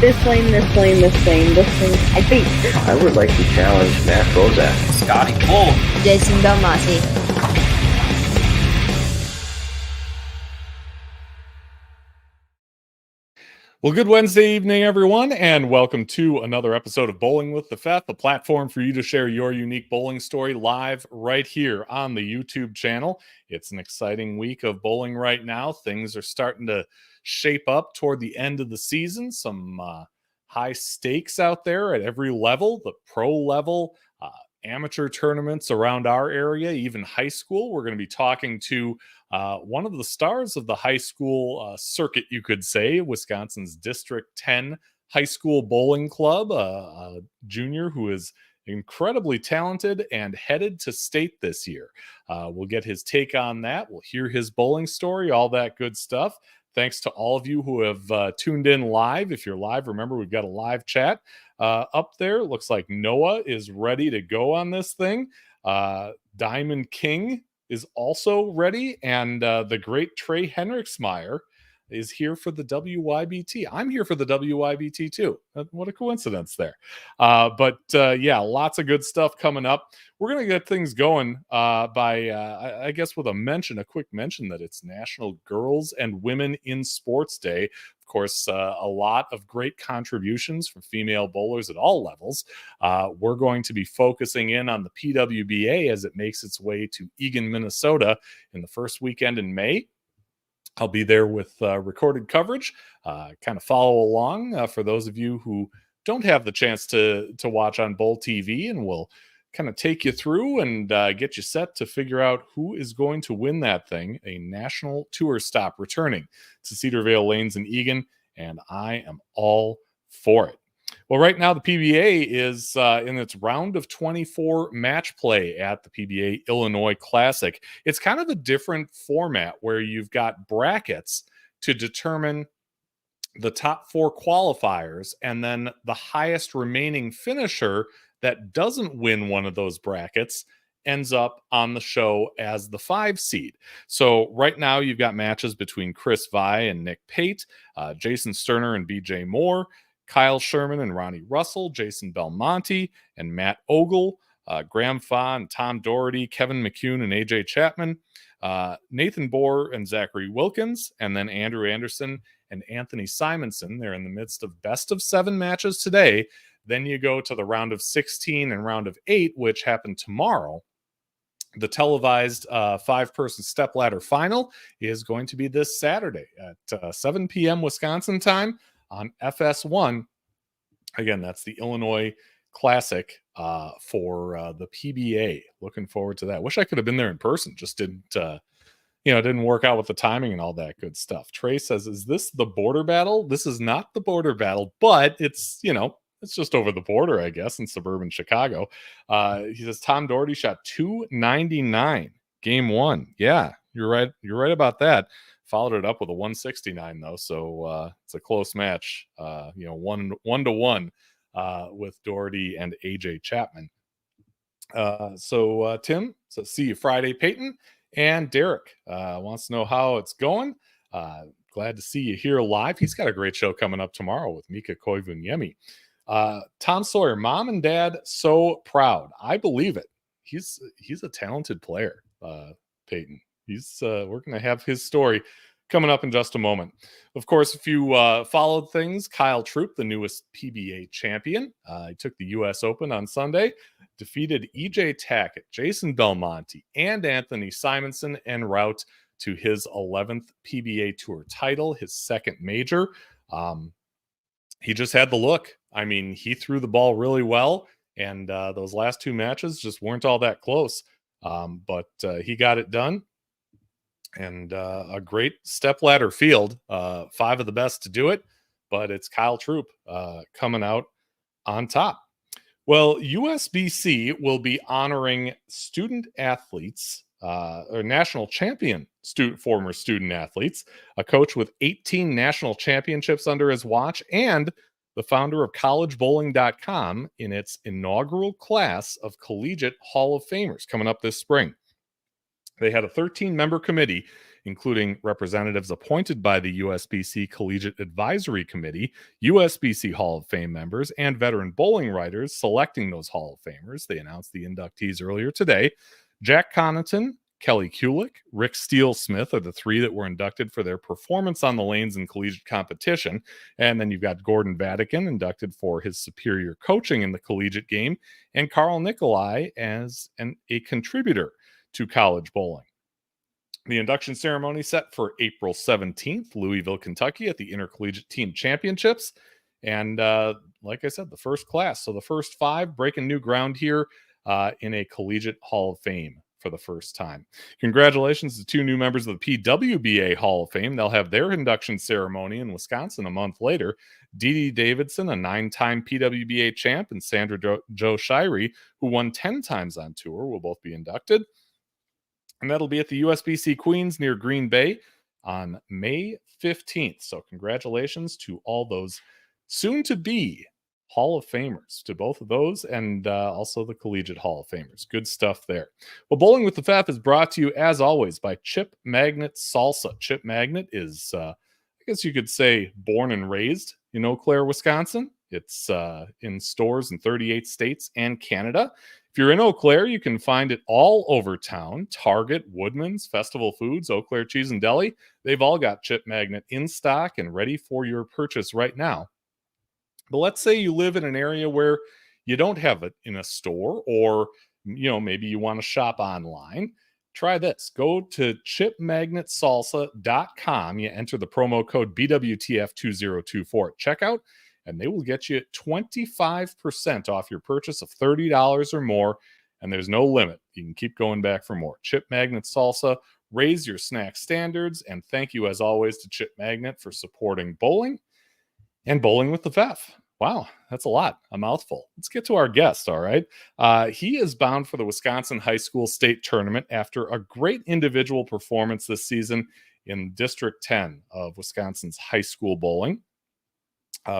This lane, this lane, this lane, this lane. I think I would like to challenge Matt Bozak. Scotty Bull. Jason Belmonte. Well, good Wednesday evening, everyone, and welcome to another episode of Bowling with the Feth, the platform for you to share your unique bowling story live right here on the YouTube channel. It's an exciting week of bowling right now. Things are starting to shape up toward the end of the season. Some high stakes out there at every level, the pro level, amateur tournaments around our area, even high school. We're going to be talking to one of the stars of the high school circuit, you could say, Wisconsin's District 10 High School Bowling Club, a junior who is incredibly talented and headed to state this year. We'll get his take on that. We'll hear his bowling story, all that good stuff. Thanks to all of you who have tuned in live. If you're live, remember we've got a live chat up there. Looks like Noah is ready to go on this thing. Diamond King is also ready, and the great Trey Henriksmeyer is here for the WYBT. I'm here for the WYBT too. What a coincidence there. But lots of good stuff coming up. We're going to get things going I guess with a quick mention that it's National Girls and Women in Sports Day. Of course, a lot of great contributions from female bowlers at all levels. We're going to be focusing in on the PWBA as it makes its way to Eagan, Minnesota in the first weekend in May. I'll be there with recorded coverage, kind of follow along for those of you who don't have the chance to watch on Bowl TV, and we'll kind of take you through and get you set to figure out who is going to win that thing, a national tour stop returning to Cedar Vale Lanes in Eagan, and I am all for it. Well, right now the PBA is in its round of 24 match play at the PBA Illinois Classic. It's kind of a different format where you've got brackets to determine the top four qualifiers, and then the highest remaining finisher that doesn't win one of those brackets ends up on the show as the 5 seed. So right now you've got matches between Chris Vi and Nick Pate, Jason Sterner and BJ Moore, Kyle Sherman and Ronnie Russell, Jason Belmonte and Matt Ogle, Graham Fa and Tom Doherty, Kevin McCune and AJ Chapman, Nathan Bohr and Zachary Wilkins, and then Andrew Anderson and Anthony Simonson. They're in the midst of best of 7 matches today. Then you go to the round of 16 and round of 8, which happen tomorrow. The televised 5-person stepladder final is going to be this Saturday at 7 p.m. Wisconsin time on FS1. Again, that's the Illinois Classic for the PBA. Looking forward to that. Wish I could have been there in person. Just didn't work out with the timing and all that good stuff. Trey says, is this the border battle? This is not the border battle, but it's just over the border, I guess, in suburban Chicago. He says Tom Doherty shot 299 game 1. Yeah, you're right. You're right about that. Followed it up with a 169 though, so it's a close match. 1-1 with Doherty and AJ Chapman. Tim says, see you Friday, Payton. And Derek wants to know how it's going. Glad to see you here live. He's got a great show coming up tomorrow with Mika Koivuniemi. Tom Sawyer, mom and dad, so proud. I believe it. He's a talented player, Payton. We're going to have his story coming up in just a moment. Of course, if you followed things, Kyle Troop, the newest PBA champion, he took the U.S. Open on Sunday, defeated EJ Tackett, Jason Belmonte, and Anthony Simonson en route to his 11th PBA Tour title, his second major. He just had the look. I mean, he threw the ball really well, and those last 2 matches just weren't all that close. But he got it done. And a great stepladder field, 5 of the best to do it, but it's Kyle Troop coming out on top. Well, USBC will be honoring student athletes, or national champion former student athletes, a coach with 18 national championships under his watch, and the founder of collegebowling.com in its inaugural class of collegiate Hall of Famers coming up this spring. They had a 13-member committee, including representatives appointed by the USBC Collegiate Advisory Committee, USBC Hall of Fame members, and veteran bowling writers selecting those Hall of Famers. They announced the inductees earlier today. Jack Connaughton, Kelly Kulick, Rick Steele-Smith are the three that were inducted for their performance on the lanes in collegiate competition. And then you've got Gordon Vatican inducted for his superior coaching in the collegiate game, and Carl Nicolai as a contributor to college bowling. The induction ceremony set for April 17th, Louisville, Kentucky, at the Intercollegiate Team Championships. And like I said, the first class. So the first five breaking new ground here in a Collegiate Hall of Fame for the first time. Congratulations to two new members of the PWBA Hall of Fame. They'll have their induction ceremony in Wisconsin a month later. Dee Dee Davidson, a 9-time PWBA champ, and Sandra Jo Shirey, who won 10 times on tour, will both be inducted. And that'll be at the USBC Queens near Green Bay on May 15th. So congratulations to all those soon-to-be Hall of Famers, to both of those, and also the Collegiate Hall of Famers. Good stuff there. Well, Bowling with the FAF is brought to you, as always, by Chip Magnet Salsa. Chip Magnet is, I guess you could say, born and raised in Eau Claire, Wisconsin. It's in stores in 38 states and Canada. If you're in Eau Claire, you can find it all over town. Target, Woodman's, Festival Foods, Eau Claire Cheese and Deli. They've all got Chip Magnet in stock and ready for your purchase right now. But let's say you live in an area where you don't have it in a store, or maybe you want to shop online. Try this. Go to chipmagnetsalsa.com. You enter the promo code BWTF2024 at checkout, and they will get you 25% off your purchase of $30 or more, and there's no limit. You can keep going back for more. Chip Magnet Salsa, raise your snack standards, and thank you, as always, to Chip Magnet for supporting bowling and Bowling with the FAF. Wow, that's a lot, a mouthful. Let's get to our guest, all right? He is bound for the Wisconsin High School State Tournament after a great individual performance this season in District 10 of Wisconsin's high school bowling.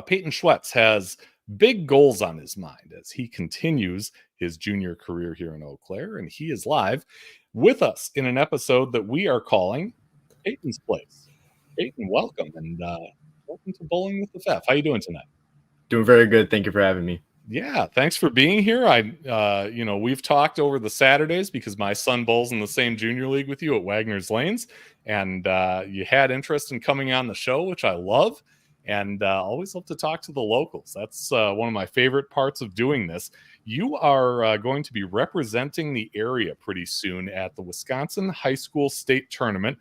Payton Schwetz has big goals on his mind as he continues his junior career here in Eau Claire, and he is live with us in an episode that we are calling Payton's Place. Payton, welcome, and welcome to Bowling with the FAF. How you doing tonight? Doing very good. Thank you for having me. Yeah, thanks for being here. We've talked over the Saturdays because my son bowls in the same junior league with you at Wagner's Lanes, and you had interest in coming on the show, which I love, and always love to talk to the locals. That's one of my favorite parts of doing this. You are going to be representing the area pretty soon at the Wisconsin High School State Tournament,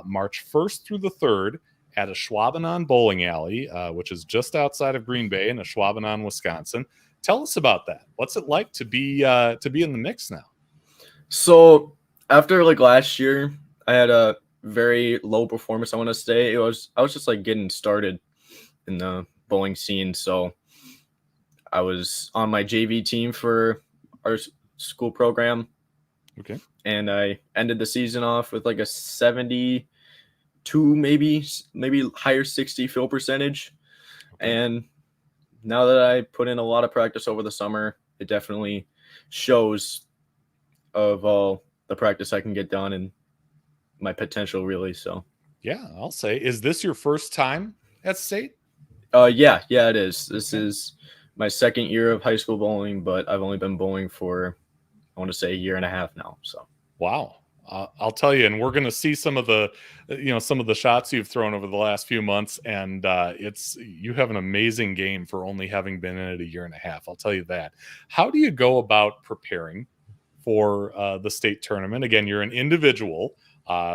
March 1st through the 3rd. At Ashwaubenon Bowling Alley, which is just outside of Green Bay in Ashwaubenon, Wisconsin. Tell us about that. What's it like to be in the mix now? So after last year, I had a very low performance. I want to say I was just getting started in the bowling scene. So I was on my JV team for our school program. Okay. And I ended the season off with a 72, maybe higher 60 fill percentage. Okay. And now that I put in a lot of practice over the summer, it definitely shows of all the practice I can get done and my potential, really. So yeah, I'll say, is this your first time at state? Yeah, it is. This is my second year of high school bowling, but I've only been bowling for, I want to say, a year and a half now. So wow. I'll tell you, and we're going to see some of the shots you've thrown over the last few months, and you have an amazing game for only having been in it a year and a half. I'll tell you that. How do you go about preparing for the state tournament? Again, you're an individual.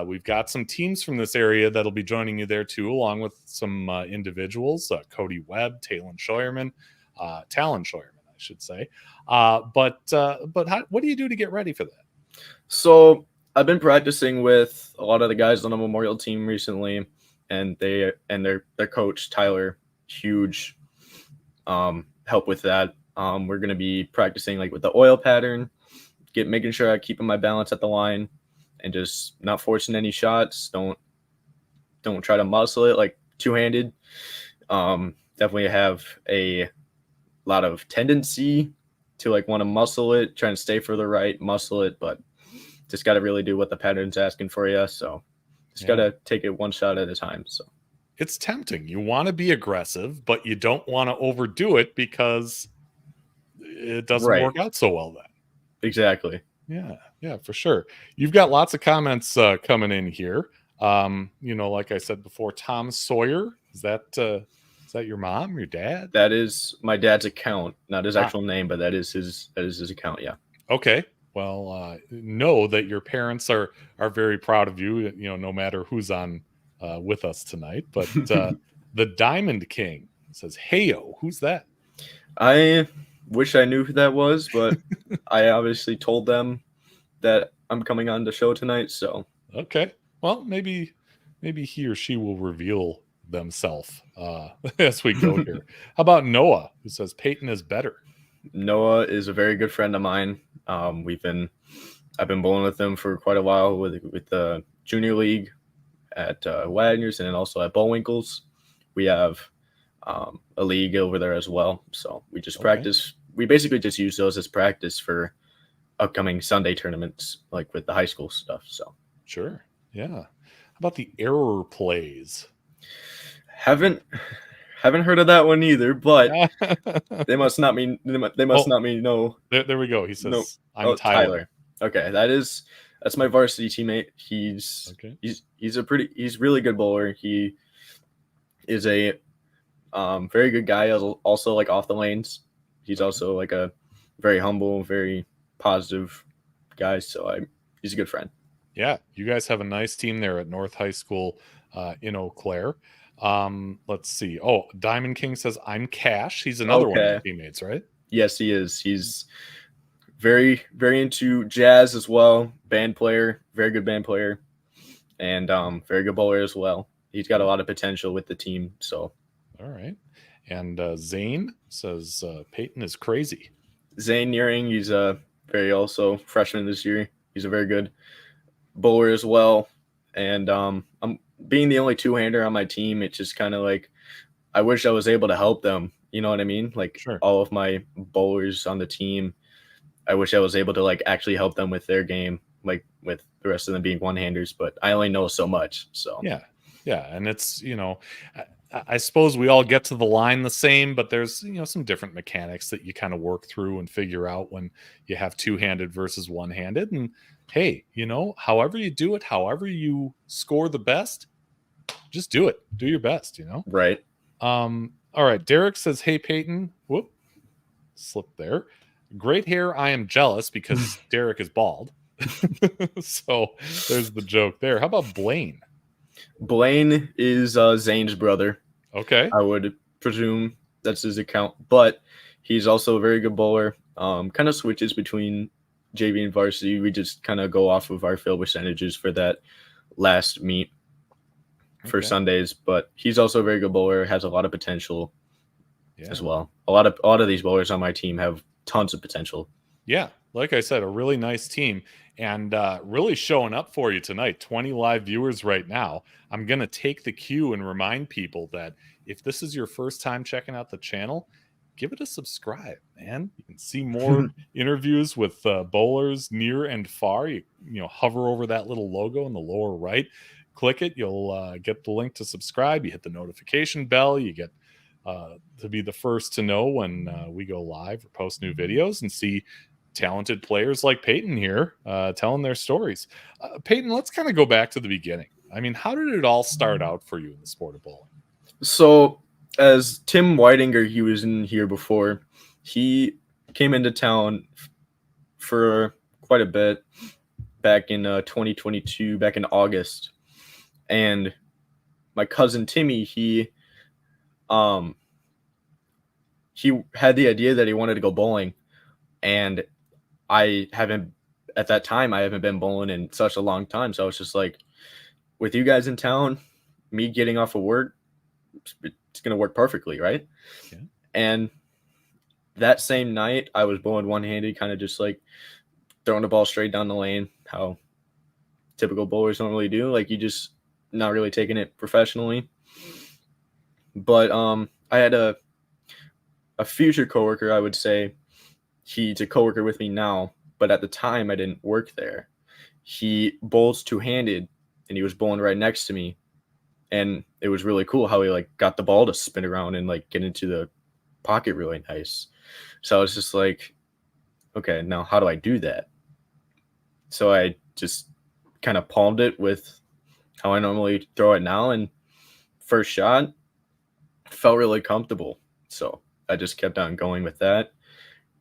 We've got some teams from this area that'll be joining you there too, along with some individuals, Cody Webb, Talon Scheuerman, I should say. But what do you do to get ready for that? So I've been practicing with a lot of the guys on the Memorial team recently, and their coach Tyler, huge help with that. We're going to be practicing with the oil pattern, making sure I keep my balance at the line, and just not forcing any shots. Don't try to muscle it two-handed. Definitely have a lot of tendency to want to muscle it, trying to stay further right, muscle it, but just got to really do what the pattern's asking for you. So Just gotta take it one shot at a time. So it's tempting. You want to be aggressive, but you don't want to overdo it because it doesn't right, work out so well then. exactly. Yeah, for sure. You've got lots of comments coming in here. Like I said before, Tom Sawyer, is that your mom, your dad? That is my dad's account, not his Ah. actual name, but that is his account. Yeah. Okay. Well, know that your parents are very proud of you. No matter who's on with us tonight. But the Diamond King says, "Heyo, who's that?" I wish I knew who that was, but I obviously told them that I'm coming on the show tonight. So okay, well, maybe he or she will reveal themselves as we go here. How about Noah, who says Payton is better? Noah is a very good friend of mine. I've been bowling with him for quite a while with the junior league at Wagner's and then also at Bullwinkle's. We have a league over there as well. So we just practice. We basically just use those as practice for upcoming Sunday tournaments, like with the high school stuff. So sure, yeah. How about the error plays? Haven't heard of that one either, but they must not mean no. There we go. He says, no. "I'm Tyler." Okay, that's my varsity teammate. He's really good bowler. He is a very good guy. Also like off the lanes. He's also like a very humble, very positive guy. So he's a good friend. Yeah, you guys have a nice team there at North High School in Eau Claire. Let's see. Oh, Diamond King says, "I'm Cash." He's another one of your teammates, right? Yes, he is. He's very, very into jazz as well. Band player, very good band player, and very good bowler as well. He's got a lot of potential with the team. So, all right. And Zane says Payton is crazy. Zane Nearing, he's a very also freshman this year. He's a very good bowler as well. And I'm being the only two-hander on my team. It's just kind of like I wish I was able to help them. You know what I mean? Like sure. All of my bowlers on the team, I wish I was able to like actually help them with their game, like with the rest of them being one-handers. But I only know so much. So yeah, and it's I suppose we all get to the line the same, but there's some different mechanics that you kind of work through and figure out when you have two-handed versus one-handed. And hey, however you do it, however you score the best, just do it. Do your best, Right. All right. Derek says, "Hey, Payton." Whoop. Slip there. Great hair. I am jealous because Derek is bald. So there's the joke there. How about Blaine? Blaine is Zane's brother. Okay. I would presume that's his account, but he's also a very good bowler. Kind of switches between JV and varsity. We just kind of go off of our field percentages for that last meet for Sundays, but he's also a very good bowler, has a lot of potential as well. A lot of these bowlers on my team have tons of potential. Yeah, like I said, a really nice team and really showing up for you tonight. 20 live viewers right now. I'm going to take the cue and remind people that if this is your first time checking out the channel, give it a subscribe, man. You can see more interviews with bowlers near and far. You hover over that little logo in the lower right, click it. You'll get the link to subscribe. You hit the notification bell. You get to be the first to know when we go live or post new videos and see talented players like Payton here telling their stories. Payton, let's kind of go back to the beginning. I mean, how did it all start out for you in the sport of bowling? So as Tim Whitinger, he was in here before. He came into town for quite a bit back in 2022, back in August. And my cousin Timmy, he had the idea that he wanted to go bowling. And I haven't been bowling in such a long time. So I was just like, with you guys in town, me getting off of work, it's going to work perfectly, right? Yeah. And that same night, I was bowling one-handed, kind of just like throwing the ball straight down the lane, how typical bowlers normally do. Like, you just not really taking it professionally. But I had a future coworker, I would say. He's a coworker with me now, but at the time I didn't work there. He bowls two-handed, and he was bowling right next to me. And it was really cool how he like got the ball to spin around and like get into the pocket really nice. So I was just like, okay, now how do I do that? So I just kind of palmed it with how I normally throw it now, and first shot felt really comfortable. So I just kept on going with that.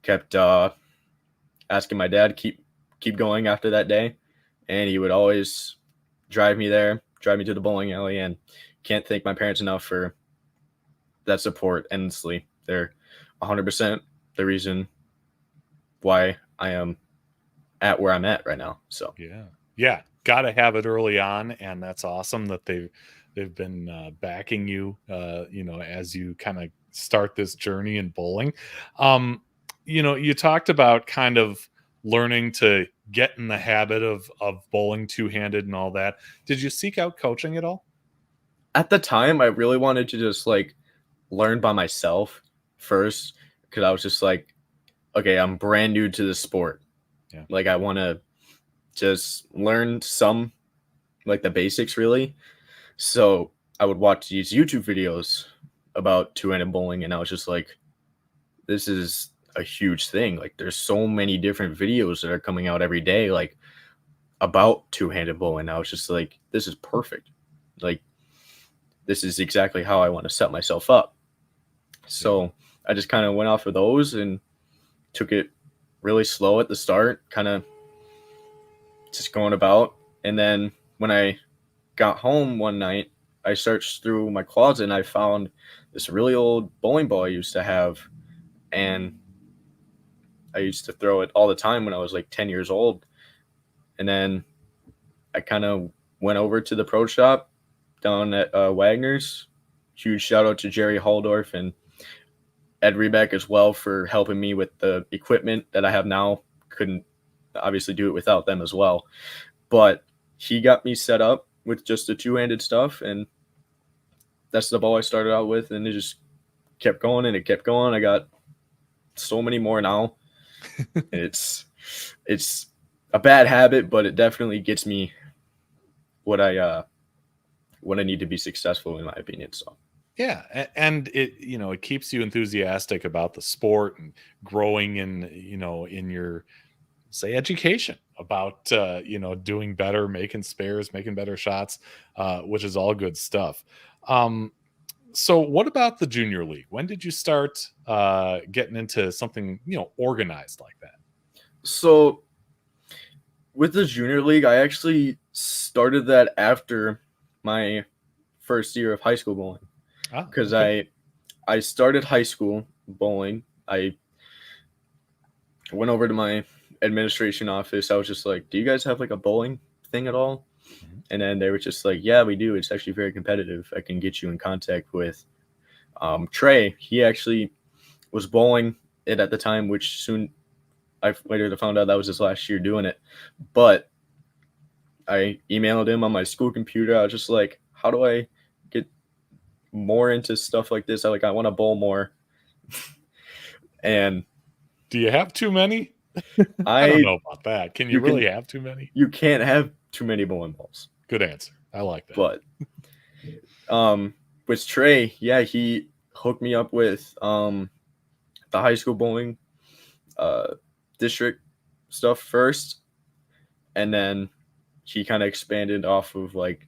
Kept asking my dad keep going after that day, and he would always drive me to the bowling alley, and can't thank my parents enough for that support endlessly. They're 100% the reason why I am at where I'm at right now. So yeah, gotta have it early on, and that's awesome that they've been backing you, as you kind of start this journey in bowling. You talked about kind of learning to get in the habit of bowling two-handed and all that. Did you seek out coaching at all? at the time, I really wanted to just like learn by myself first, because I was just like, okay, I'm brand new to the sport. Yeah. Like I want to just learn some like the basics really. So I would watch these YouTube videos about two-handed bowling, and I was just like, this is a huge thing. Like there's so many different videos that are coming out every day, like about two-handed bowling. I was just like, this is perfect. Like this is exactly how I want to set myself up. So I just kind of went off of those and took it really slow at the start, kind of just going about. And then when I got home one night, I searched through my closet and I found this really old bowling ball I used to have. And I used to throw it all the time when I was like 10 years old. And then I kind of went over to the pro shop down at Wagner's. Huge shout out to Jerry Halldorf and Ed Rebeck as well for helping me with the equipment that I have now. Couldn't obviously do it without them as well. But he got me set up with just the two-handed stuff, and that's the ball I started out with, and it just kept going and it kept going. I got so many more now. It's a bad habit, but it definitely gets me what I need to be successful, in my opinion. So Yeah, and it keeps you enthusiastic about the sport and growing in your, say, education about doing better, making spares, making better shots, which is all good stuff. So what about the junior league? When did you start getting into something organized like that? So with the junior league, I actually started that after my first year of high school bowling, because I started high school bowling. I went over to my administration office. I was just like, do you guys have like a bowling thing at all? And then they were just like, yeah, we do. It's actually very competitive. I can get you in contact with Trey. He actually was bowling it at the time, which soon I later found out that was his last year doing it. But I emailed him on my school computer. I was just like, how do I get more into stuff like this? I want to bowl more. And do you have too many? I don't know about that. Can you really have too many? You can't have too many bowling balls. Good answer. I like that. But with Trey, yeah, he hooked me up with the high school bowling district stuff first, and then he kind of expanded off of like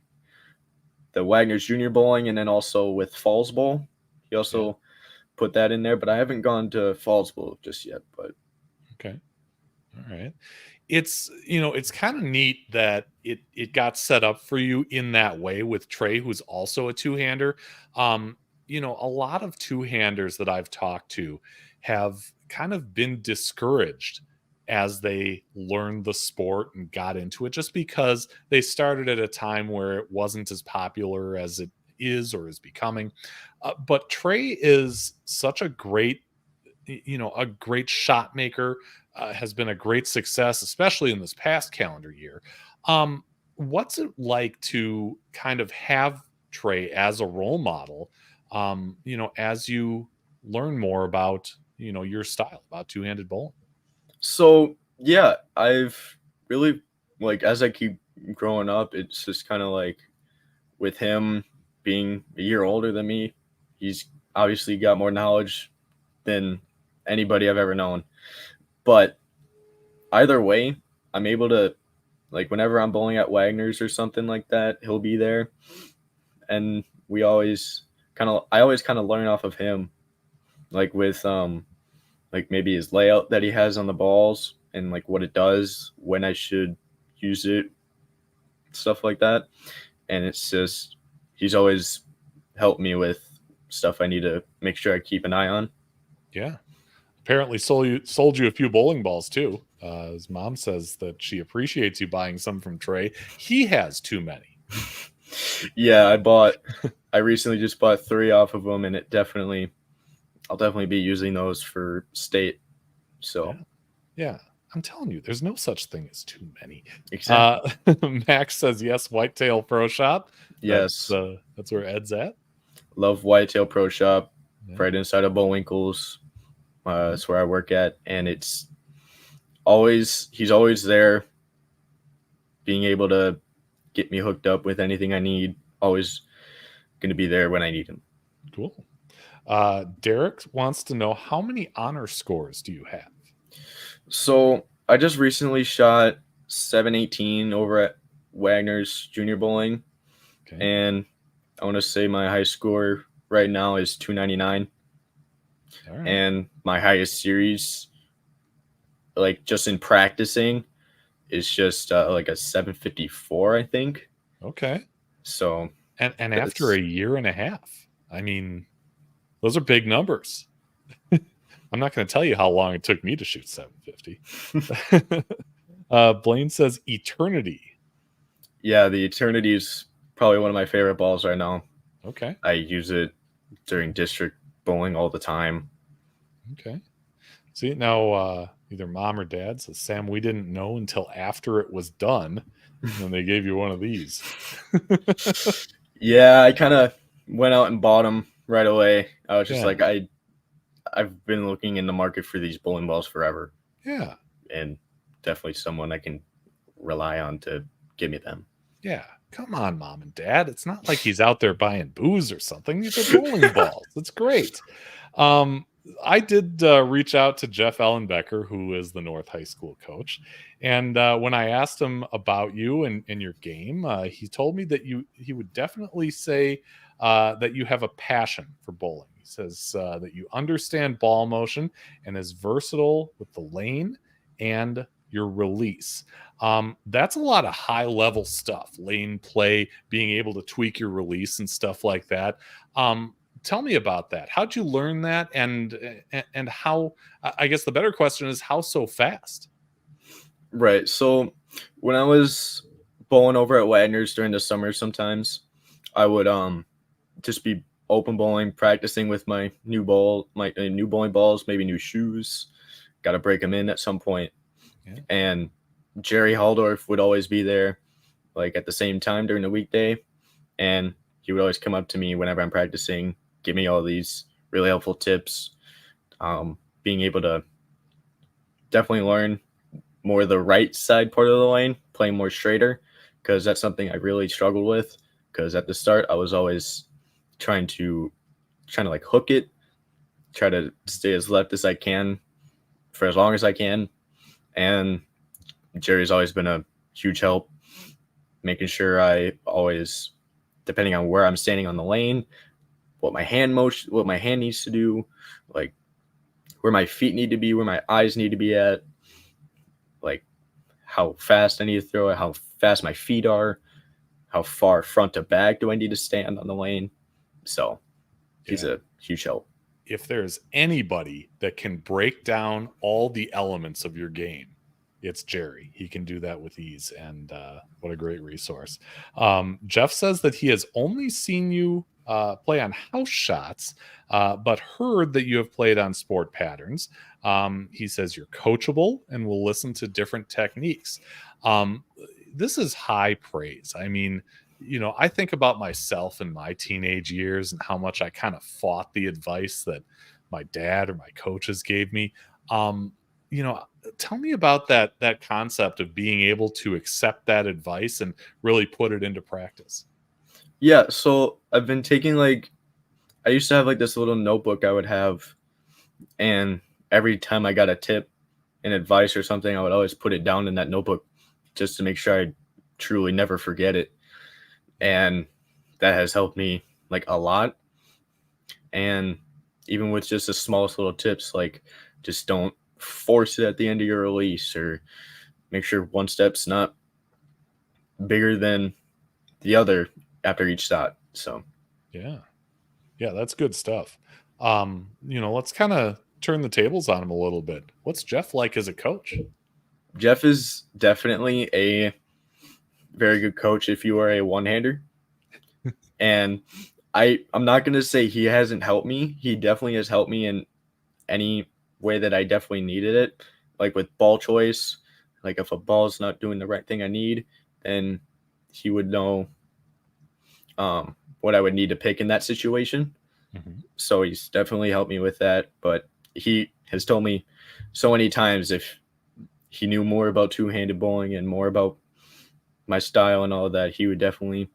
the Wagner's junior bowling, and then also with Falls Bowl. He also put that in there, but I haven't gone to Falls Bowl just yet. But okay, all right. It's it's kind of neat that it got set up for you in that way with Trey, who's also a two-hander. A lot of two-handers that I've talked to have kind of been discouraged as they learned the sport and got into it, just because they started at a time where it wasn't as popular as it is or is becoming. But Trey is such a great shot maker, has been a great success, especially in this past calendar year. What's it like to kind of have Trey as a role model, as you learn more about, your style, about two-handed bowling? so, yeah, I've really, as I keep growing up, it's just kind of like with him being a year older than me, he's obviously got more knowledge than anybody I've ever known. But either way, I'm able to, like, whenever I'm bowling at Wagner's or something like that, he'll be there. And I always kind of learn off of him, like with like maybe his layout that he has on the balls and like what it does, when I should use it, stuff like that. And it's just, he's always helped me with stuff I need to make sure I keep an eye on. Yeah. Apparently sold you a few bowling balls too. His mom says that she appreciates you buying some from Trey. He has too many. Yeah, I recently just bought 3 off of them, and I'll definitely be using those for state. So yeah. I'm telling you, there's no such thing as too many. exactly. Max says yes, Whitetail Pro Shop. Yes. That's where Ed's at. Love Whitetail Pro Shop, Yeah. right inside of Bullwinkle's. That's where I work at, and he's always there, being able to get me hooked up with anything I need. Always going to be there when I need him. Cool. Derek wants to know, how many honor scores do you have? So I just recently shot 718 over at Wagner's Junior Bowling, Okay. and I want to say my high score right now is 299. All right. And my highest series, like just in practicing, is just like a 754, I think. Okay. So and after a year and a half, I mean, those are big numbers. I'm not going to tell you how long it took me to shoot 750. Blaine says Eternity. Yeah, the Eternity is probably one of my favorite balls right now. Okay. I use it during district bowling all the time. Okay. See, now either mom or dad says, Sam, we didn't know until after it was done when they gave you one of these. Yeah, I kind of went out and bought them right away. I was just Yeah. like, I've been looking in the market for these bowling balls forever. Yeah. And definitely someone I can rely on to give me them. Yeah. Come on, mom and dad. It's not like he's out there buying booze or something. These are bowling balls. It's great. I did reach out to Jeff Ellenbecker, who is the North High School coach. And when I asked him about you and your game, he told me that he would definitely say that you have a passion for bowling. He says that you understand ball motion and is versatile with the lane and your release. That's a lot of high level stuff, lane play, being able to tweak your release and stuff like that. Tell me about that. How'd you learn that? And how, I guess the better question is, how so fast? Right. So when I was bowling over at Wagner's during the summer, sometimes I would just be open bowling, practicing with my new bowling balls, maybe new shoes. Got to break them in at some point. Yeah. And Jerry Haldorf would always be there, like at the same time during the weekday, and he would always come up to me whenever I'm practicing, give me all these really helpful tips. Being able to definitely learn more the right side part of the lane, playing more straighter, because that's something I really struggled with. Because at the start, I was always trying to like hook it, try to stay as left as I can for as long as I can. And Jerry's always been a huge help, making sure I always, depending on where I'm standing on the lane, what my hand needs to do, like where my feet need to be, where my eyes need to be at, like how fast I need to throw it, how fast my feet are, how far front to back do I need to stand on the lane. So he's a huge help. If there's anybody that can break down all the elements of your game, it's Jerry. He can do that with ease, and what a great resource. Jeff says that he has only seen you play on house shots, but heard that you have played on sport patterns. He says you're coachable and will listen to different techniques. This is high praise. I mean, you know, I think about myself in my teenage years and how much I kind of fought the advice that my dad or my coaches gave me. tell me about that concept of being able to accept that advice and really put it into practice. Yeah, so I've been taking I used to have this little notebook I would have, and every time I got a tip and advice or something, I would always put it down in that notebook just to make sure I truly never forget it. And that has helped me a lot. And even with just the smallest little tips, just don't force it at the end of your release, or make sure one step's not bigger than the other after each shot. So Yeah, that's good stuff. Let's kind of turn the tables on him a little bit. What's Jeff like as a coach? Jeff is definitely a very good coach if you are a one-hander. And I'm not going to say he hasn't helped me. He definitely has helped me in any way that I definitely needed it. Like with ball choice, if a ball is not doing the right thing I need, then he would know what I would need to pick in that situation. Mm-hmm. So he's definitely helped me with that. But he has told me so many times if he knew more about two-handed bowling and more about my style and all of that, he would definitely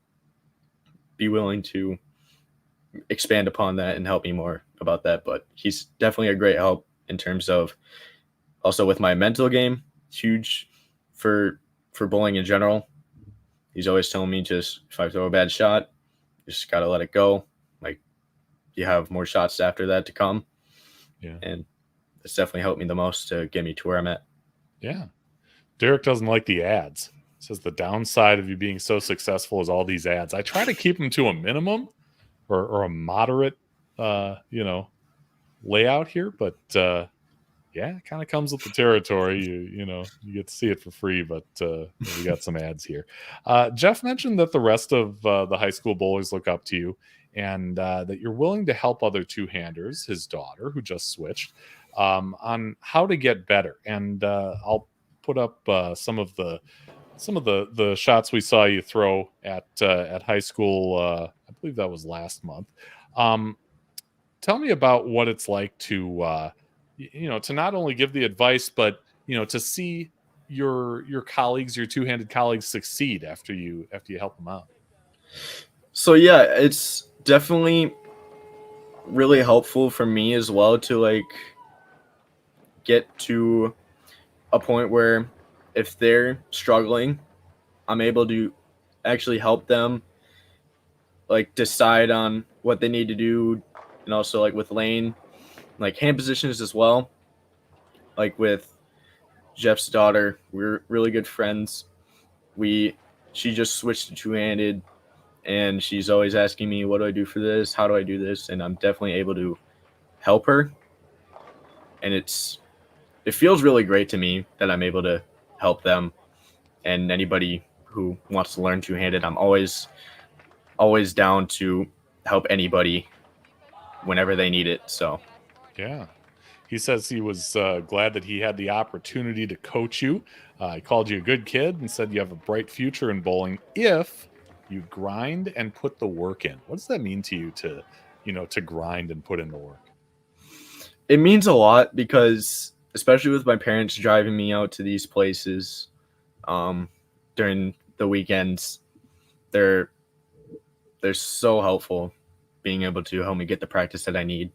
be willing to expand upon that and help me more about that. But he's definitely a great help in terms of also with my mental game. Huge for bowling in general. He's always telling me just if I throw a bad shot, just gotta let it go. You have more shots after that to come. Yeah. And it's definitely helped me the most to get me to where I'm at. Yeah. Derek doesn't like the ads. Says the downside of you being so successful is all these ads. I try to keep them to a minimum or a moderate, layout here, but it kind of comes with the territory. You get to see it for free, but we got some ads here. Jeff mentioned that the rest of the high school bowlers look up to you, and that you're willing to help other two-handers, his daughter, who just switched, on how to get better. And I'll put up some of the shots we saw you throw at high school. I believe that was last month. Tell me about what it's like to to not only give the advice, but to see your colleagues, your two-handed colleagues, succeed after you help them out. So yeah, it's definitely really helpful for me as well to get to a point where if they're struggling, I'm able to actually help them decide on what they need to do. And also with lane, hand positions as well. With Jeff's daughter, we're really good friends. She just switched to two-handed, and she's always asking me, what do I do for this? How do I do this? And I'm definitely able to help her. And it feels really great to me that I'm able to help them. And anybody who wants to learn two-handed, I'm always down to help anybody whenever they need it. So yeah, he says he was glad that he had the opportunity to coach you. He called you a good kid and said you have a bright future in bowling if you grind and put the work in. What does that mean to you to grind and put in the work? It means a lot because especially with my parents driving me out to these places during the weekends, they're so helpful, being able to help me get the practice that I need.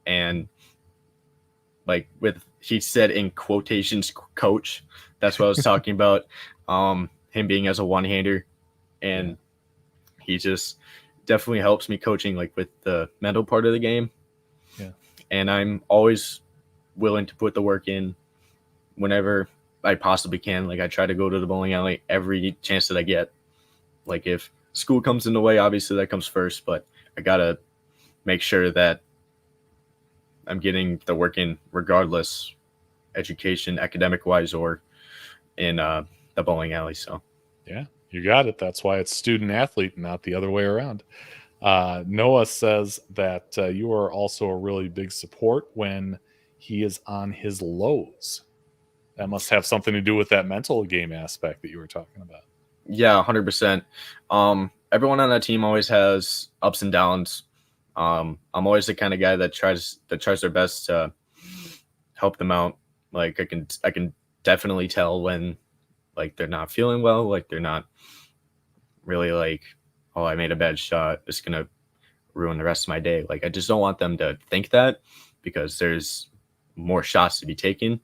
And he said in quotations, coach, that's what I was talking about, him being as a one-hander. And he just definitely helps me coaching with the mental part of the game. Yeah. And I'm always willing to put the work in whenever I possibly can. I try to go to the bowling alley every chance that I get. If school comes in the way, obviously that comes first, but I gotta make sure that I'm getting the work in regardless, education, academic wise, or in the bowling alley. So yeah, you got it. That's why it's student athlete, not the other way around. Noah says that you are also a really big support when he is on his lows. That must have something to do with that mental game aspect that you were talking about. Yeah, 100%. Everyone on that team always has ups and downs. I'm always the kind of guy that tries their best to help them out Like I can definitely tell when like they're not feeling well, like they're not really like, oh, I made a bad shot, it's gonna ruin the rest of my day. Like I just don't want them to think that, because there's more shots to be taken,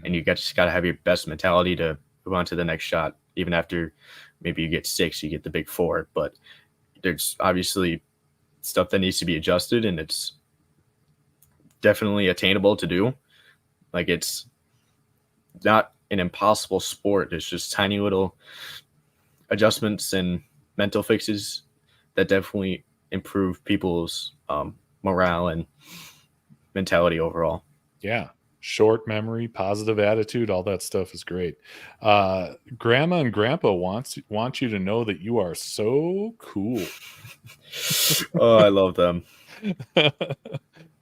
and you just got to have your best mentality to move on to the next shot. Even after maybe you get 6, you get the big 4, but there's obviously stuff that needs to be adjusted, and it's definitely attainable to do. Like it's not an impossible sport. It's just tiny little adjustments and mental fixes that definitely improve people's morale and mentality overall. Yeah. Short memory, positive attitude, all that stuff is great. Grandma and Grandpa want you to know that you are so cool. Oh, I love them.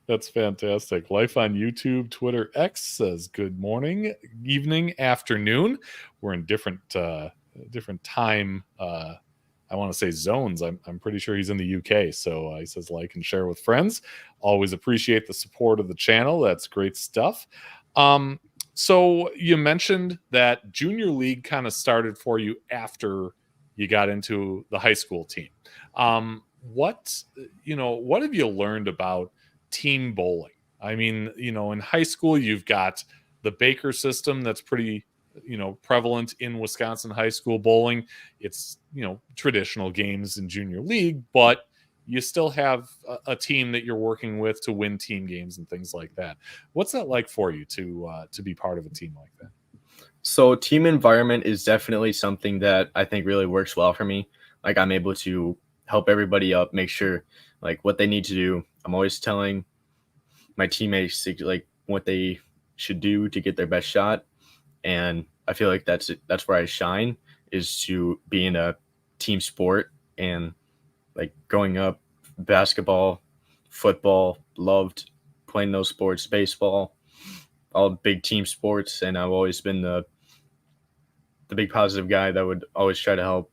That's fantastic. Life on YouTube, Twitter, X says good morning, evening, afternoon. We're in different time. I want to say zones. I'm pretty sure he's in the UK. So he says like and share with friends. Always appreciate the support of the channel. That's great stuff. So you mentioned that junior league kind of started for you after you got into the high school team. What have you learned about team bowling? I mean, in high school, you've got the Baker system that's pretty, prevalent in Wisconsin high school bowling. It's, traditional games in junior league, but you still have a team that you're working with to win team games and things like that. What's that like for you to be part of a team like that? So team environment is definitely something that I think really works well for me. Like I'm able to help everybody up, make sure like what they need to do. I'm always telling my teammates like what they should do to get their best shot. And I feel like that's where I shine, is to be in a team sport. And like growing up, basketball, football, loved playing those sports, baseball, all big team sports. And I've always been the big positive guy that would always try to help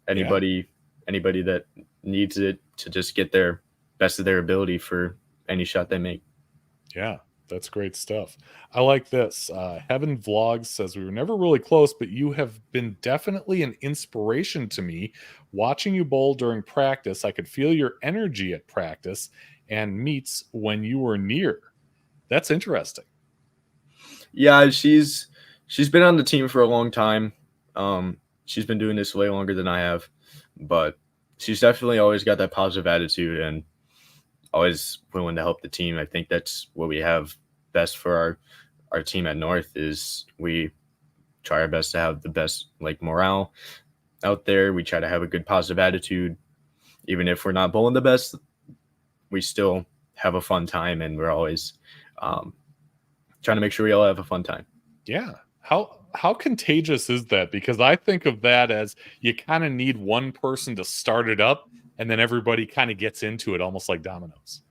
anybody that needs it to just get their best of their ability for any shot they make. Yeah, that's great stuff. I like this. Heaven Vlogs says we were never really close, but you have been definitely an inspiration to me. Watching you bowl during practice, I could feel your energy at practice and meets when you were near. That's interesting. Yeah, she's been on the team for a long time. She's been doing this way longer than I have, but she's definitely always got that positive attitude and always willing to help the team. I think that's what we have best for our team at North, is we try our best to have the best like morale out there. We try to have a good positive attitude. Even if we're not bowling the best, we still have a fun time, and we're always trying to make sure we all have a fun time. Yeah. How contagious is that? Because I think of that as you kind of need one person to start it up, and then everybody kind of gets into it, almost like dominoes.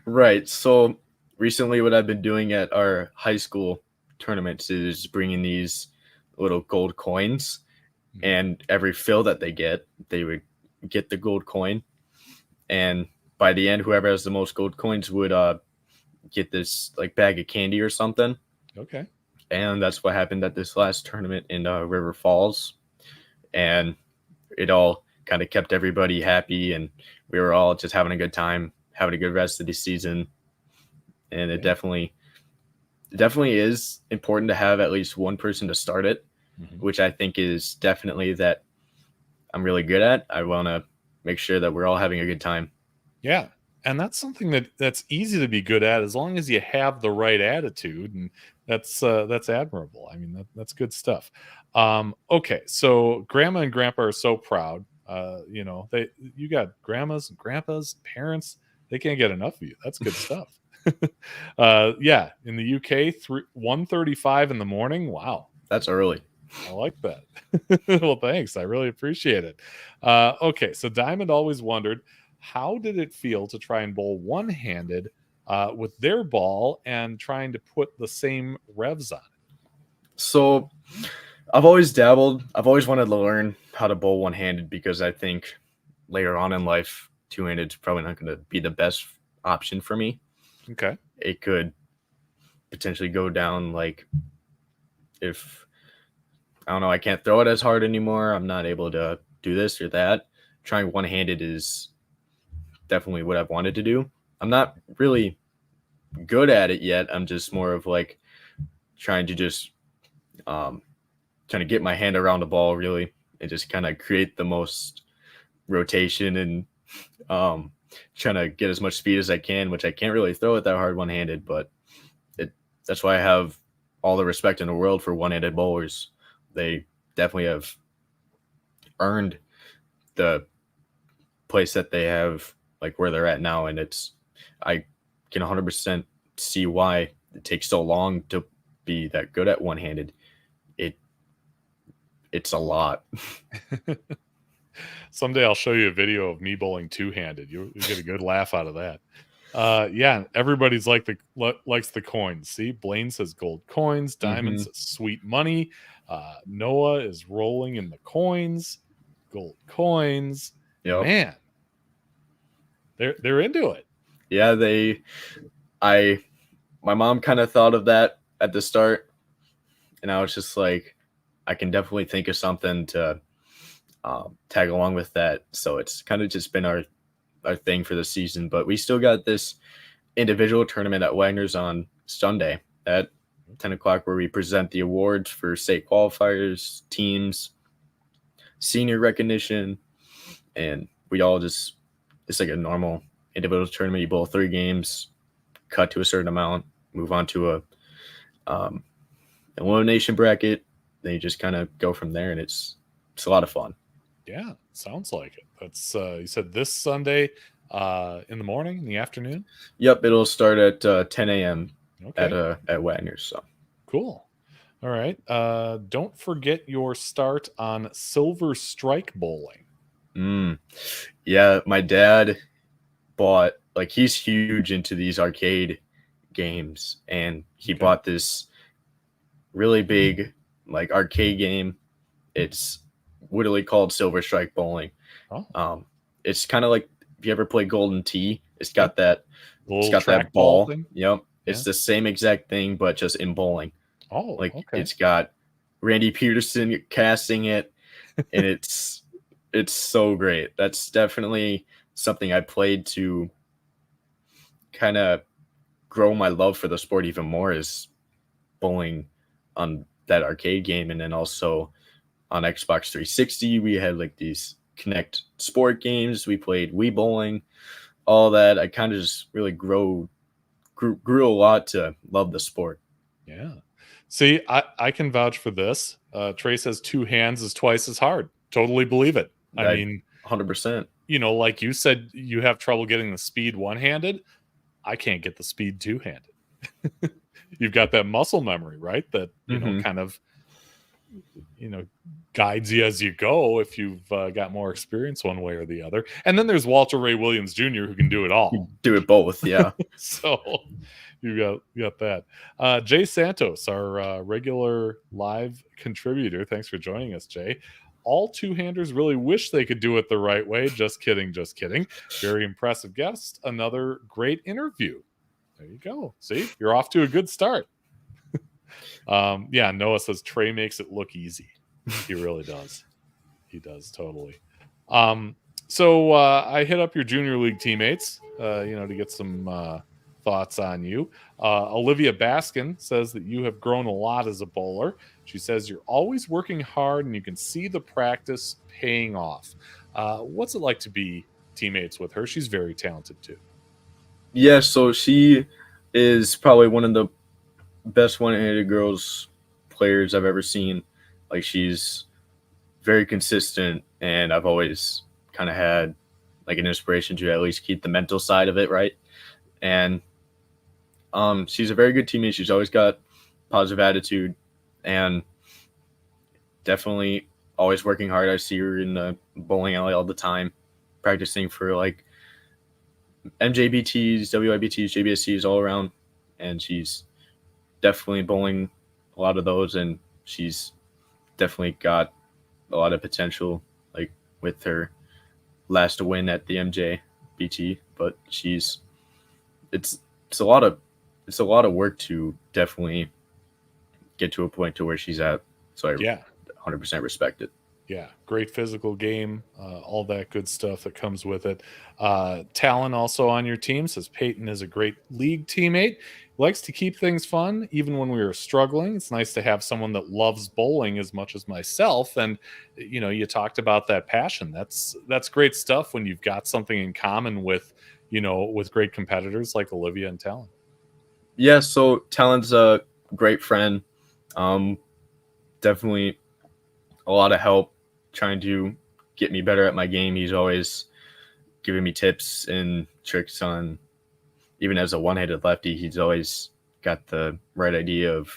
Right. So recently what I've been doing at our high school tournaments is bringing these little gold coins, and every fill that they would get the gold coin. And by the end, whoever has the most gold coins would get this like bag of candy or something. Okay. And that's what happened at this last tournament in River Falls. And it all kind of kept everybody happy, and we were all just having a good time, having a good rest of the season. And it definitely is important to have at least one person to start it, which I think is definitely that I'm really good at. I want to make sure that we're all having a good time. Yeah. And that's something that's easy to be good at as long as you have the right attitude, and that's admirable. I mean, that's good stuff. Okay, so Grandma and Grandpa are so proud. You got grandmas and grandpas, parents. They can't get enough of you. That's good stuff. Yeah, in the UK, 1:35 in the morning. Wow, that's early. I like that. Well, thanks. I really appreciate it. Okay, so Diamond always wondered, how did it feel to try and bowl one-handed with their ball and trying to put the same revs on it? So I've always dabbled. I've always wanted to learn how to bowl one-handed, because I think later on in life, two-handed is probably not going to be the best option for me. Okay. It could potentially go down, like if I don't know, I can't throw it as hard anymore, I'm not able to do this or that. Trying one-handed is definitely what I've wanted to do. I'm not really good at it yet. I'm just more of like trying to just trying to get my hand around the ball really and just kind of create the most rotation and trying to get as much speed as I can, which I can't really throw it that hard one-handed, but that's why I have all the respect in the world for one-handed bowlers. They definitely have earned the place that they have, like where they're at now, and I can 100% see why it takes so long to be that good at one-handed. It's a lot. Someday I'll show you a video of me bowling two-handed. You get a good laugh out of that. Yeah, everybody's likes the coins. See, Blaine says gold coins, Diamond says sweet money. Noah is rolling in the coins, gold coins. Yep. Man, they're into it. Yeah, my mom kind of thought of that at the start, and I was just like, I can definitely think of something to tag along with that. So it's kind of just been our thing for the season. But we still got this individual tournament at Wagner's on Sunday at 10 o'clock where we present the awards for state qualifiers, teams, senior recognition, and we all just, it's like a normal individual tournament. You bowl 3 games, cut to a certain amount, move on to a elimination bracket. Then you just kind of go from there, and it's a lot of fun. Yeah, sounds like it. That's you said this Sunday in the morning, in the afternoon? Yep, it'll start at 10 a.m. at Wagner's. So cool. All right. Don't forget your start on Silver Strike bowling. Yeah, my dad bought, like, he's huge into these arcade games, and he bought this really big, like, arcade game. It's literally called Silver Strike Bowling. It's kind of like, if you ever play Golden Tee, it's got that ball thing. Yep. It's the same exact thing, but just in bowling. It's got Randy Peterson casting it, and it's so great. That's definitely something I played to kind of grow my love for the sport even more, is bowling on that arcade game. And then also on Xbox 360, we had like these Connect sport games. We played Wii bowling, all that. I kind of just really grew a lot to love the sport. Yeah. See, I can vouch for this. Trey says 2 hands is twice as hard. Totally believe it. I mean, 100%. You know, like you said, you have trouble getting the speed one-handed. I can't get the speed two-handed. You've got that muscle memory, right? That, you know, kind of, you know, guides you as you go if you've got more experience one way or the other. And then there's Walter Ray Williams Jr. who can do it all. Do it both, yeah. So you got that. Jay Santos, our regular live contributor. Thanks for joining us, Jay. All two-handers really wish they could do it the right way. Just kidding, just kidding. Very impressive guest. Another great interview. There you go. See, you're off to a good start. Yeah, Noah says Trey makes it look easy. He really does. He does, totally. So I hit up your junior league teammates, to get some thoughts on you. Olivia Baskin says that you have grown a lot as a bowler. She says you're always working hard and you can see the practice paying off. What's it like to be teammates with her? She's very talented too. Yeah, so she is probably one of the best one-handed girls players I've ever seen. Like, she's very consistent, and I've always kind of had like an inspiration to at least keep the mental side of it right. And she's a very good teammate. She's always got positive attitude and definitely always working hard. I see her in the bowling alley all the time, practicing for like MJBTs, WIBTs, JBSCs all around. And she's definitely bowling a lot of those, and she's definitely got a lot of potential, like with her last win at the MJBT. But it's a lot of it's a lot of work to definitely get to a point to where she's at. So I Yeah. 100% respect it. Yeah, great physical game, all that good stuff that comes with it. Talon also on your team says Payton is a great league teammate. Likes to keep things fun, even when we are struggling. It's nice to have someone that loves bowling as much as myself. And you talked about that passion. That's great stuff when you've got something in common with with great competitors like Olivia and Talon. Yeah, so Talon's a great friend. Definitely a lot of help trying to get me better at my game. He's always giving me tips and tricks on, even as a one-handed lefty, he's always got the right idea of,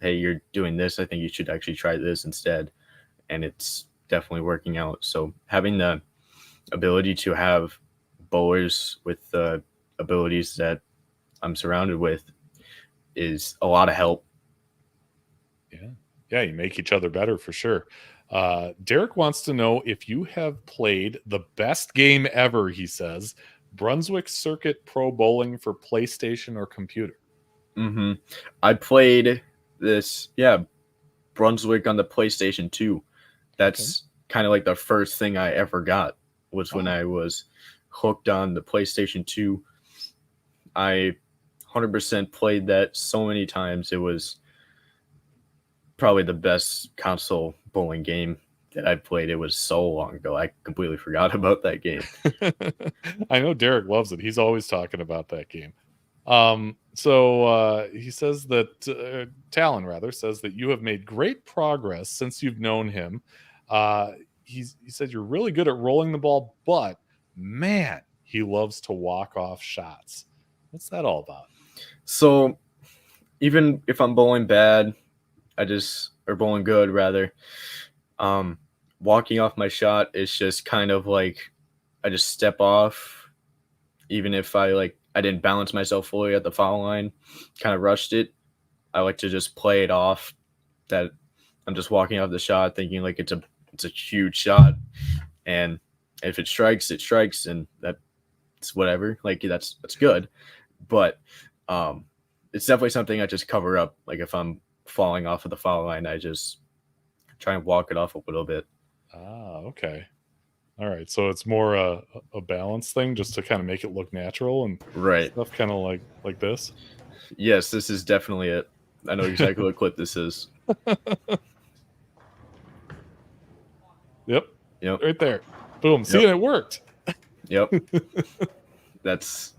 hey, you're doing this. I think you should actually try this instead. And it's definitely working out. So having the ability to have bowlers with the abilities that I'm surrounded with is a lot of help. Yeah, you make each other better for sure. Derek wants to know if you have played the best game ever, he says, Brunswick Circuit Pro Bowling for PlayStation or computer. I played this, Brunswick on the PlayStation 2. That's kind of like the first thing I ever got was when I was hooked on the PlayStation 2. I 100% played that so many times. It was probably the best console bowling game that I played. It was so long ago. I completely forgot about that game. I know Derek loves it. He's always talking about that game. So he says that Talon rather says that you have made great progress since you've known him. He said you're really good at rolling the ball, but man, he loves to walk off shots. What's that all about? So even if I'm bowling bad, or bowling good rather, walking off my shot is just kind of like I just step off, even if I didn't balance myself fully at the foul line, kind of rushed it. I like to just play it off that I'm just walking off the shot thinking like it's a huge shot, and if it strikes, it strikes, and that's whatever. Like that's good, but it's definitely something I just cover up. Like if I'm falling off of the foul line, I just try and walk it off a little bit. Okay. All right. So it's more a balance thing just to kind of make it look natural and Right. stuff kind of like this. Yes, this is definitely it. I know exactly what clip this is. Yep. Yep. Right there. Boom. See, it worked. Yep. That's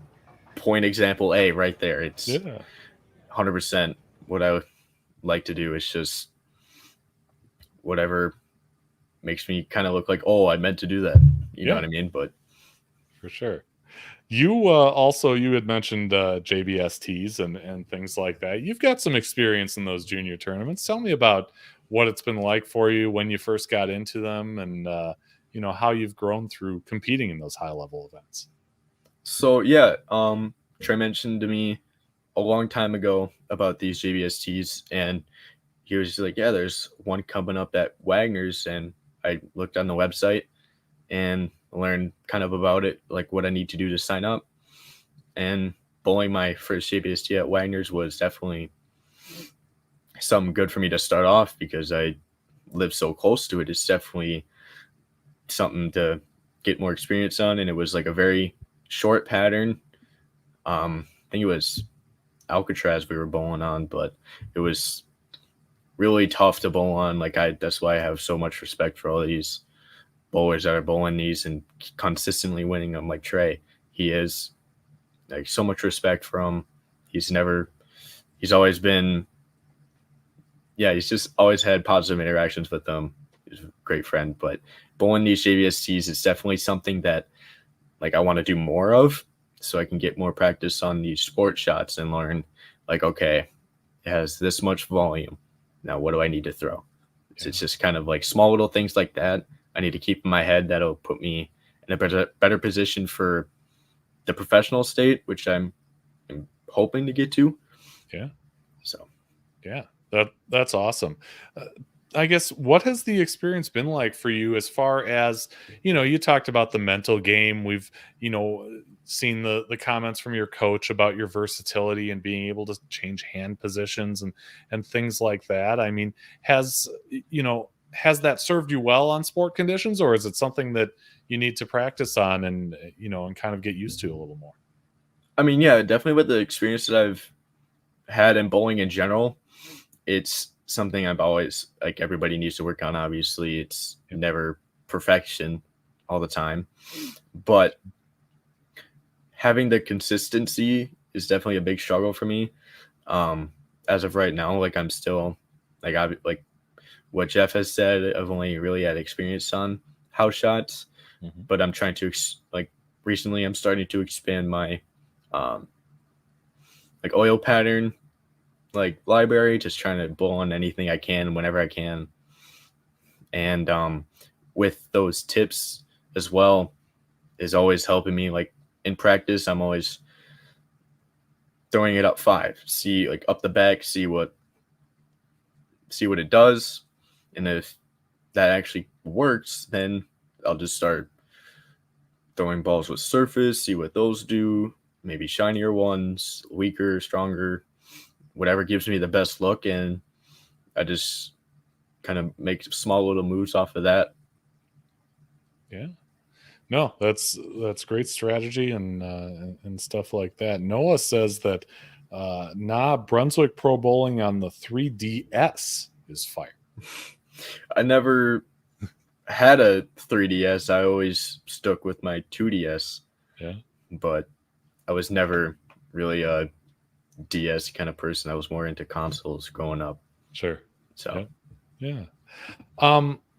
point example A right there. It's 100% what I would like to do. It's just whatever makes me kind of look like, oh, I meant to do that. You know what I mean? But for sure. You also you had mentioned JBSTs and things like that. You've got some experience in those junior tournaments. Tell me about what it's been like for you when you first got into them, and how you've grown through competing in those high level events. So Trey mentioned to me a long time ago about these JBSTs, and he was just like, yeah, there's one coming up at Wagner's, and I looked on the website and learned kind of about it, like what I need to do to sign up. And bowling my first JBST at Wagner's was definitely something good for me to start off because I live so close to it. It's definitely something to get more experience on. And it was like a very short pattern. I think it was Alcatraz we were bowling on, but it was really tough to bowl on. That's why I have so much respect for all these bowlers that are bowling these and consistently winning them, like Trey. He is like so much respect for him. He's always been, he's just always had positive interactions with them. He's a great friend, but bowling these JBSTs is definitely something that I want to do more of so I can get more practice on these sport shots and learn okay, it has this much volume. Now, what do I need to throw? It's just kind of like small little things like that I need to keep in my head that'll put me in a better position for the professional state, which I'm hoping to get to. Yeah. So, yeah, that's awesome. I guess what has the experience been like for you as far as, you talked about the mental game. We've, seen the comments from your coach about your versatility and being able to change hand positions and things like that. I mean, has that served you well on sport conditions, or is it something that you need to practice on and kind of get used to a little more? I mean, yeah, definitely with the experience that I've had in bowling in general, it's something I've always like everybody needs to work on. Obviously, it's never perfection all the time, but having the consistency is definitely a big struggle for me. As of right now, like I'm still like what Jeff has said, I've only really had experience on house shots, but I'm trying to like recently I'm starting to expand my like oil pattern like library, just trying to bowl on anything I can whenever I can. And with those tips as well is always helping me. Like in practice, I'm always throwing it up 5, see like up the back, see what it does. And if that actually works, then I'll just start throwing balls with surface, see what those do, maybe shinier ones, weaker, stronger, whatever gives me the best look, and I just kind of make small little moves off of that. Yeah. No, that's great strategy and stuff like that. Noah says that Brunswick Pro Bowling on the 3DS is fire. I never had a 3DS. I always stuck with my 2DS. Yeah. But I was never really a DS kind of person. I was more into consoles growing up. Sure. So yeah.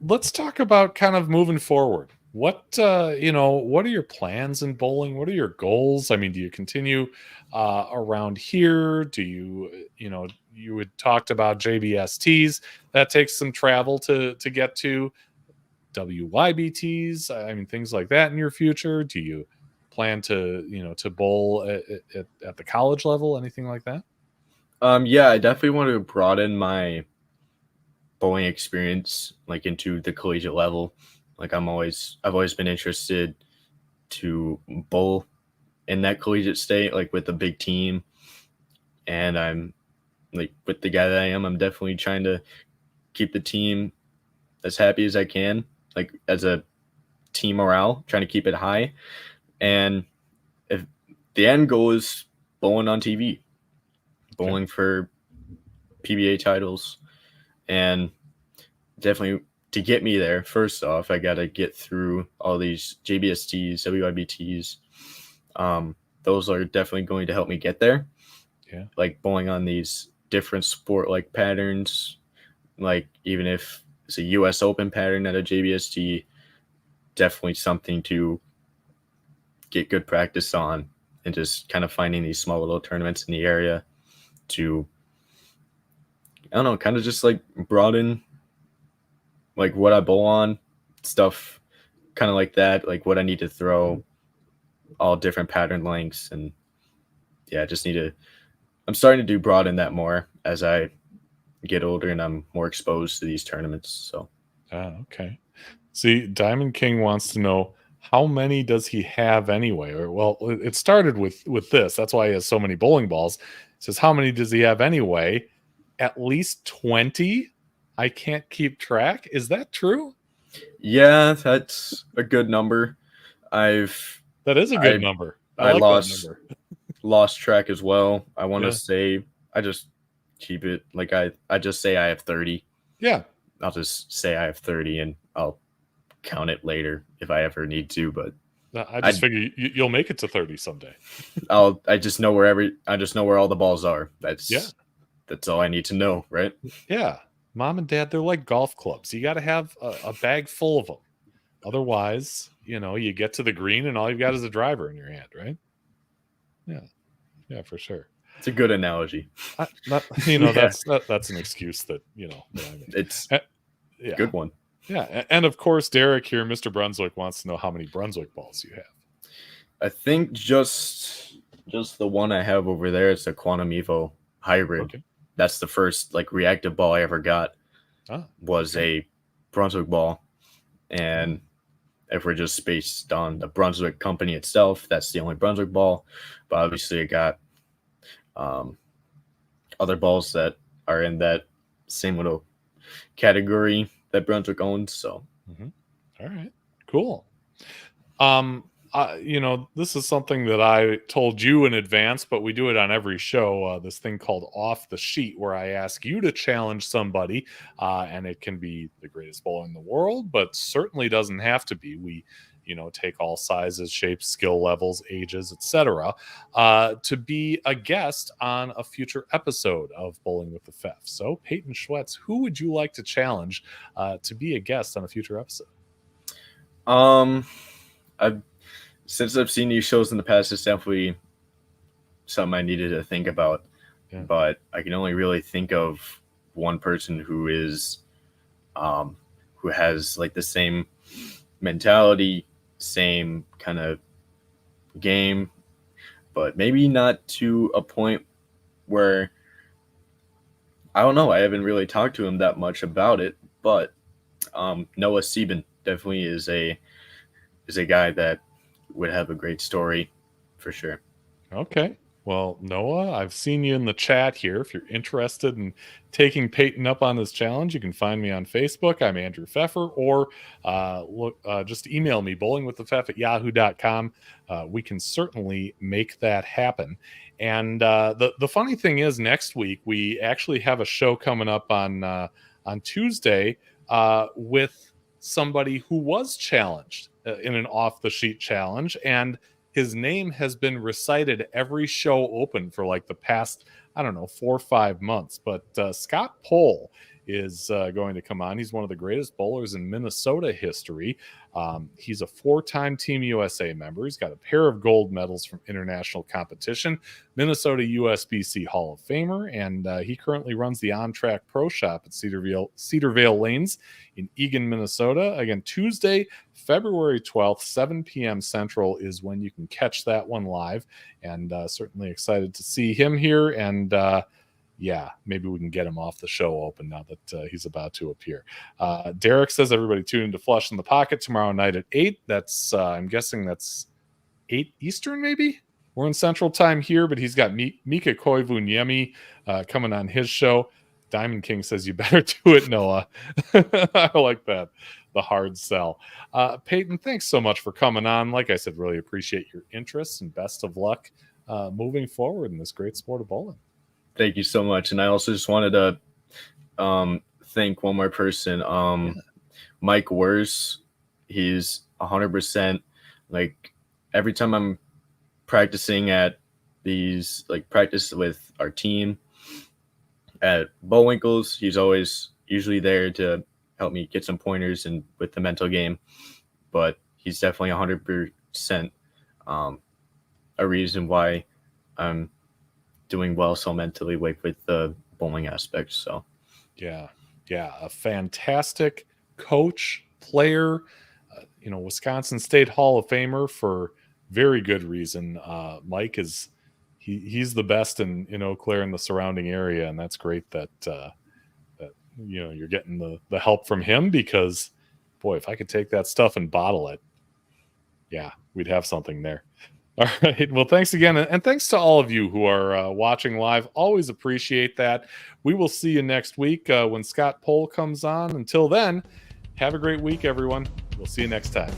Let's talk about kind of moving forward. What are your plans in bowling? What are your goals? I mean, do you continue around here? Do you had talked about JBSTs, that takes some travel to get to WYBTs, I mean, things like that in your future? Do you plan to bowl at the college level, anything like that? yeah, I definitely want to broaden my bowling experience like into the collegiate level. Like I've always been interested to bowl in that collegiate state, like with a big team. And I'm like with the guy that I am, I'm definitely trying to keep the team as happy as I can, like as a team morale, trying to keep it high. And if the end goal is bowling on TV, bowling for PBA titles, and definitely to get me there, first off, I got to get through all these JBSTs, WIBTs. Those are definitely going to help me get there. Yeah. Like bowling on these different sport like patterns, like even if it's a US Open pattern at a JBST, definitely something to get good practice on, and just kind of finding these small little tournaments in the area to, I don't know, kind of just like broaden like what I bowl on, stuff kind of like that, like what I need to throw, all different pattern lengths. And yeah, I'm starting to broaden that more as I get older and I'm more exposed to these tournaments. So okay. See, Diamond King wants to know, how many does he have anyway? Or, well, it started with this. That's why he has so many bowling balls. It says, how many does he have anyway? At least 20. I can't keep track. Is that true? Yeah, that's a good number. That is a good number. I like lost that number. lost track as well. I want to say, I just keep it like I just say I have 30. Yeah. I'll just say I have 30 and I'll count it later if I ever need to. But I just figure you'll make it to 30 someday. I just know where all the balls are. That's all I need to know, right? Yeah. Mom and Dad, they're like golf clubs. You got to have a bag full of them. Otherwise, you get to the green and all you've got is a driver in your hand, right? Yeah. Yeah, for sure. It's a good analogy. That's an excuse that, that I make. It's a good one. Yeah. And of course, Derek here, Mr. Brunswick, wants to know how many Brunswick balls you have. I think just the one I have over there. It's a Quantum Evo hybrid. Okay. That's the first like reactive ball I ever got. was a Brunswick ball. And if we're just based on the Brunswick company itself, that's the only Brunswick ball. But obviously I got other balls that are in that same little category that Brunswick owns. So, All right, cool. This is something that I told you in advance, but we do it on every show. This thing called Off the Sheet, where I ask you to challenge somebody, and it can be the greatest bowler in the world, but certainly doesn't have to be. We, take all sizes, shapes, skill levels, ages, etc., to be a guest on a future episode of Bowling with the Fef. So, Payton Schwetz, who would you like to challenge to be a guest on a future episode? Since I've seen these shows in the past, it's definitely something I needed to think about. Yeah. But I can only really think of one person who is, who has like the same mentality, same kind of game, but maybe not to a point where, I don't know. I haven't really talked to him that much about it, but Noah Sieben definitely is a guy that would have a great story for sure. Okay. Well, Noah, I've seen you in the chat here. If you're interested in taking Payton up on this challenge, you can find me on Facebook. I'm Andrew Pfeffer, or just email me, bowlingwiththefef@yahoo.com. We can certainly make that happen. And the funny thing is, next week we actually have a show coming up on Tuesday with somebody who was challenged in an off-the-sheet challenge, and his name has been recited every show open for like the past, 4 or 5 months. But Scott Pohl is going to come on. He's one of the greatest bowlers in Minnesota history. He's a 4-time Team USA member. He's got a pair of gold medals from international competition, Minnesota USBC Hall of Famer, and he currently runs the On Track Pro Shop at Cedar Vale Lanes in Eagan, Minnesota. Again, Tuesday, February 12th, 7 p.m. Central is when you can catch that one live, and certainly excited to see him here. And maybe we can get him off the show open now that he's about to appear. Derek says everybody tune into Flush in the Pocket tomorrow night at 8. That's I'm guessing that's 8 Eastern, maybe? We're in Central Time here, but he's got Mika Koivunyemi coming on his show. Diamond King says you better do it, Noah. I like that. The hard sell. Payton, thanks so much for coming on. Like I said, really appreciate your interest, and best of luck moving forward in this great sport of bowling. Thank you so much. And I also just wanted to thank one more person, Mike Wurst. He's 100%, like, every time I'm practicing at these, like, practice with our team at Bullwinkle's, he's always usually there to help me get some pointers and with the mental game. But he's definitely 100% a reason why I'm doing well so mentally with the bowling aspect. So yeah, a fantastic coach, player, Wisconsin State Hall of Famer for very good reason. Mike is he's the best in Eau Claire and the surrounding area, and that's great that you're getting the help from him, because boy, if I could take that stuff and bottle it, we'd have something there. All right. Well, thanks again. And thanks to all of you who are watching live. Always appreciate that. We will see you next week when Scott Pohl comes on. Until then, have a great week, everyone. We'll see you next time.